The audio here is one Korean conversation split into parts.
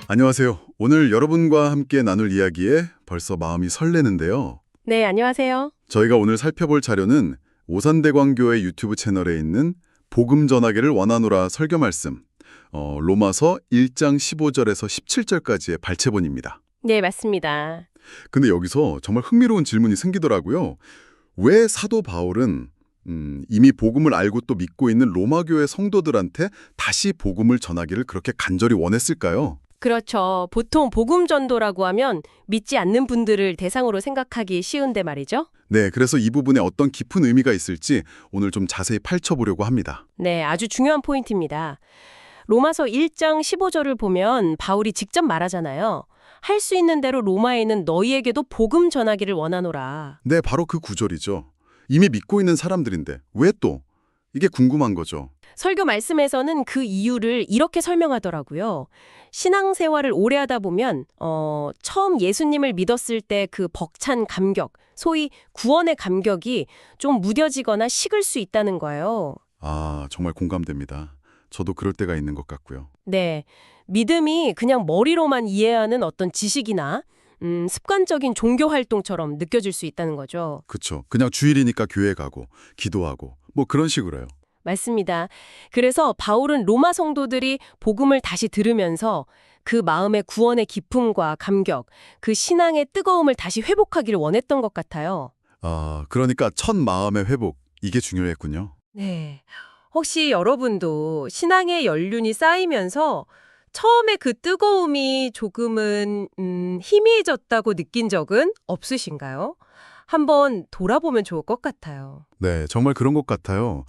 안녕하세요. 오늘 여러분과 함께 나눌 이야기에 벌써 마음이 설레는데요. 네, 안녕하세요. 저희가 오늘 살펴볼 자료는 오산대광교회 유튜브 채널에 있는 복음 전하기를 원하노라 설교 말씀, 로마서 1장 15절에서 17절까지의 발췌본입니다. 네, 맞습니다. 근데 여기서 정말 흥미로운 질문이 생기더라고요. 왜 사도 바울은 이미 복음을 알고 또 믿고 있는 로마교회 성도들한테 다시 복음을 전하기를 그렇게 간절히 원했을까요? 그렇죠. 보통 복음 전도라고 하면 믿지 않는 분들을 대상으로 생각하기 쉬운데 말이죠. 네, 그래서 이 부분에 어떤 깊은 의미가 있을지 오늘 좀 자세히 파헤쳐보려고 합니다. 네, 아주 중요한 포인트입니다. 로마서 1장 15절을 보면 바울이 직접 말하잖아요. 할 수 있는 대로 로마에 있는 너희에게도 복음 전하기를 원하노라. 네, 바로 그 구절이죠. 이미 믿고 있는 사람들인데 왜 또? 이게 궁금한 거죠. 설교 말씀에서는 그 이유를 이렇게 설명하더라고요. 신앙생활을 오래 하다 보면 처음 예수님을 믿었을 때 그 벅찬 감격, 소위 구원의 감격이 좀 무뎌지거나 식을 수 있다는 거예요. 아, 정말 공감됩니다. 저도 그럴 때가 있는 것 같고요. 네, 믿음이 그냥 머리로만 이해하는 어떤 지식이나 습관적인 종교 활동처럼 느껴질 수 있다는 거죠. 그쵸. 그냥 주일이니까 교회 가고 기도하고 뭐 그런 식으로요. 맞습니다. 그래서 바울은 로마 성도들이 복음을 다시 들으면서 그 마음의 구원의 기쁨과 감격, 그 신앙의 뜨거움을 다시 회복하기를 원했던 것 같아요. 아, 그러니까 첫 마음의 회복, 이게 중요했군요. 네. 혹시 여러분도 신앙의 연륜이 쌓이면서 처음에 그 뜨거움이 조금은 희미해졌다고 느낀 적은 없으신가요? 한번 돌아보면 좋을 것 같아요. 네, 정말 그런 것 같아요.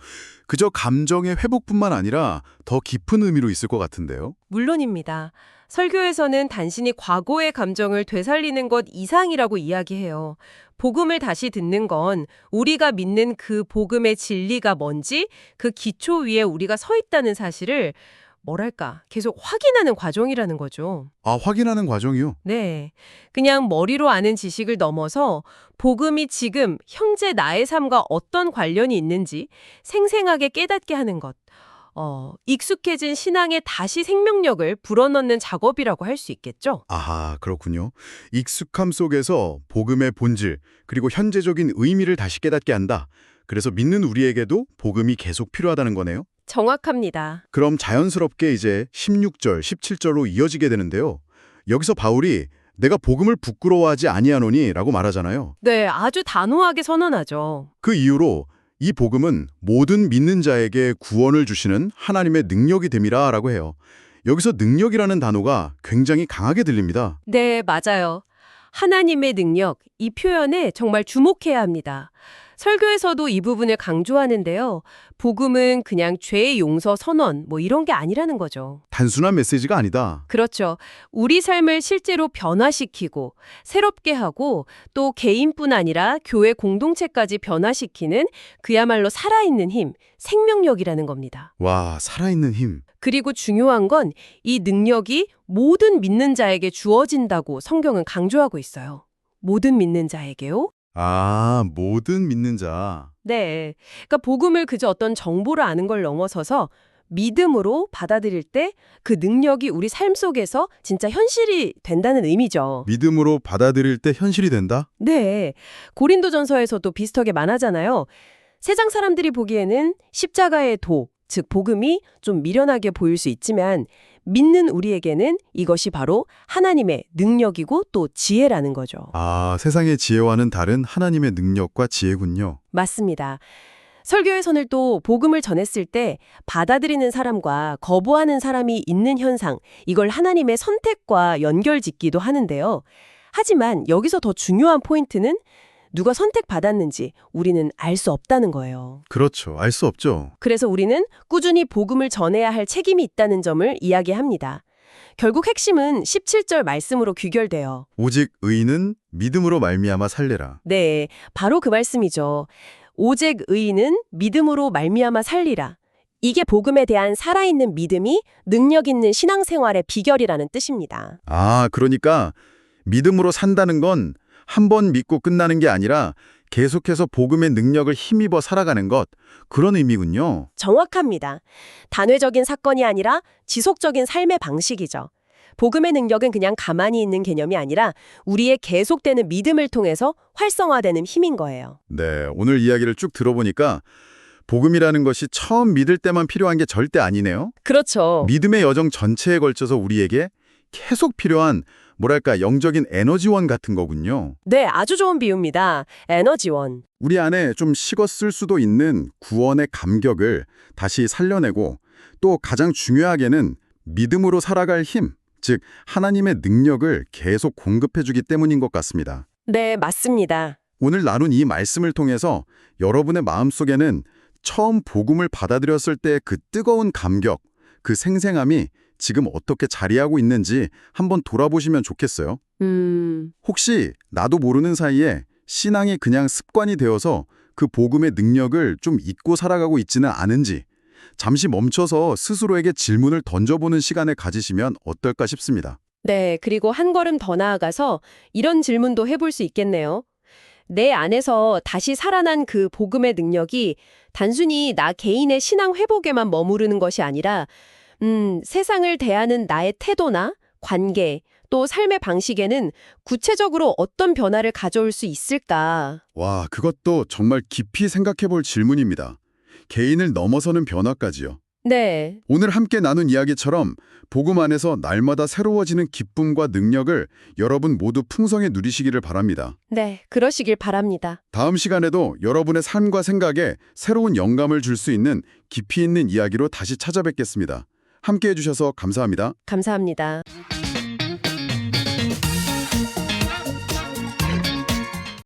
그저 감정의 회복뿐만 아니라 더 깊은 의미로 있을 것 같은데요. 물론입니다. 설교에서는 단순히 과거의 감정을 되살리는 것 이상이라고 이야기해요. 복음을 다시 듣는 건 우리가 믿는 그 복음의 진리가 뭔지 그 기초 위에 우리가 서 있다는 사실을 뭐랄까 계속 확인하는 과정이라는 거죠. 아, 확인하는 과정이요? 네. 그냥 머리로 아는 지식을 넘어서 복음이 지금 현재 나의 삶과 어떤 관련이 있는지 생생하게 깨닫게 하는 것. 익숙해진 신앙에 다시 생명력을 불어넣는 작업이라고 할 수 있겠죠? 아하, 그렇군요. 익숙함 속에서 복음의 본질, 그리고 현재적인 의미를 다시 깨닫게 한다. 그래서 믿는 우리에게도 복음이 계속 필요하다는 거네요. 정확합니다. 그럼 자연스럽게 이제 16절, 17절로 이어지게 되는데요. 여기서 바울이 내가 복음을 부끄러워하지 아니하노니 라고 말하잖아요. 네, 아주 단호하게 선언하죠. 그 이유로 이 복음은 모든 믿는 자에게 구원을 주시는 하나님의 능력이 됨이라 라고 해요. 여기서 능력이라는 단어가 굉장히 강하게 들립니다. 네, 맞아요. 하나님의 능력, 이 표현에 정말 주목해야 합니다. 설교에서도 이 부분을 강조하는데요. 복음은 그냥 죄의 용서 선언, 뭐 이런 게 아니라는 거죠. 단순한 메시지가 아니다. 그렇죠. 우리 삶을 실제로 변화시키고 새롭게 하고 또 개인뿐 아니라 교회 공동체까지 변화시키는 그야말로 살아있는 힘, 생명력이라는 겁니다. 와, 살아있는 힘. 그리고 중요한 건 이 능력이 모든 믿는 자에게 주어진다고 성경은 강조하고 있어요. 모든 믿는 자에게요? 아, 모든 믿는 자. 네. 그러니까 복음을 그저 어떤 정보를 아는 걸 넘어서서 믿음으로 받아들일 때 그 능력이 우리 삶 속에서 진짜 현실이 된다는 의미죠. 믿음으로 받아들일 때 현실이 된다? 네. 고린도전서에서도 비슷하게 말하잖아요. 세상 사람들이 보기에는 십자가의 도, 즉 복음이 좀 미련하게 보일 수 있지만 믿는 우리에게는 이것이 바로 하나님의 능력이고 또 지혜라는 거죠. 아, 세상의 지혜와는 다른 하나님의 능력과 지혜군요. 맞습니다. 설교에서는 또 복음을 전했을 때 받아들이는 사람과 거부하는 사람이 있는 현상, 이걸 하나님의 선택과 연결짓기도 하는데요. 하지만 여기서 더 중요한 포인트는 누가 선택받았는지 우리는 알 수 없다는 거예요. 그렇죠. 알 수 없죠. 그래서 우리는 꾸준히 복음을 전해야 할 책임이 있다는 점을 이야기합니다. 결국 핵심은 17절 말씀으로 귀결돼요. 오직 의인은 믿음으로 말미암아 살리라. 네, 바로 그 말씀이죠. 오직 의인은 믿음으로 말미암아 살리라. 이게 복음에 대한 살아있는 믿음이 능력 있는 신앙생활의 비결이라는 뜻입니다. 아, 그러니까 믿음으로 산다는 건 한 번 믿고 끝나는 게 아니라 계속해서 복음의 능력을 힘입어 살아가는 것, 그런 의미군요. 정확합니다. 단회적인 사건이 아니라 지속적인 삶의 방식이죠. 복음의 능력은 그냥 가만히 있는 개념이 아니라 우리의 계속되는 믿음을 통해서 활성화되는 힘인 거예요. 네, 오늘 이야기를 쭉 들어보니까 복음이라는 것이 처음 믿을 때만 필요한 게 절대 아니네요. 그렇죠. 믿음의 여정 전체에 걸쳐서 우리에게 계속 필요한 뭐랄까 영적인 에너지원 같은 거군요. 네, 아주 좋은 비유입니다. 에너지원. 우리 안에 좀 식었을 수도 있는 구원의 감격을 다시 살려내고 또 가장 중요하게는 믿음으로 살아갈 힘, 즉 하나님의 능력을 계속 공급해주기 때문인 것 같습니다. 네, 맞습니다. 오늘 나눈 이 말씀을 통해서 여러분의 마음속에는 처음 복음을 받아들였을 때 그 뜨거운 감격, 그 생생함이 지금 어떻게 자리하고 있는지 한번 돌아보시면 좋겠어요. 혹시 나도 모르는 사이에 신앙이 그냥 습관이 되어서 그 복음의 능력을 좀 잊고 살아가고 있지는 않은지 잠시 멈춰서 스스로에게 질문을 던져보는 시간을 가지시면 어떨까 싶습니다. 네, 그리고 한 걸음 더 나아가서 이런 질문도 해볼 수 있겠네요. 내 안에서 다시 살아난 그 복음의 능력이 단순히 나 개인의 신앙 회복에만 머무르는 것이 아니라 세상을 대하는 나의 태도나 관계, 또 삶의 방식에는 구체적으로 어떤 변화를 가져올 수 있을까? 와, 그것도 정말 깊이 생각해 볼 질문입니다. 개인을 넘어서는 변화까지요. 네, 오늘 함께 나눈 이야기처럼 복음 안에서 날마다 새로워지는 기쁨과 능력을 여러분 모두 풍성히 누리시기를 바랍니다. 네, 그러시길 바랍니다. 다음 시간에도 여러분의 삶과 생각에 새로운 영감을 줄 수 있는 깊이 있는 이야기로 다시 찾아뵙겠습니다. 함께 해주셔서 감사합니다. 감사합니다.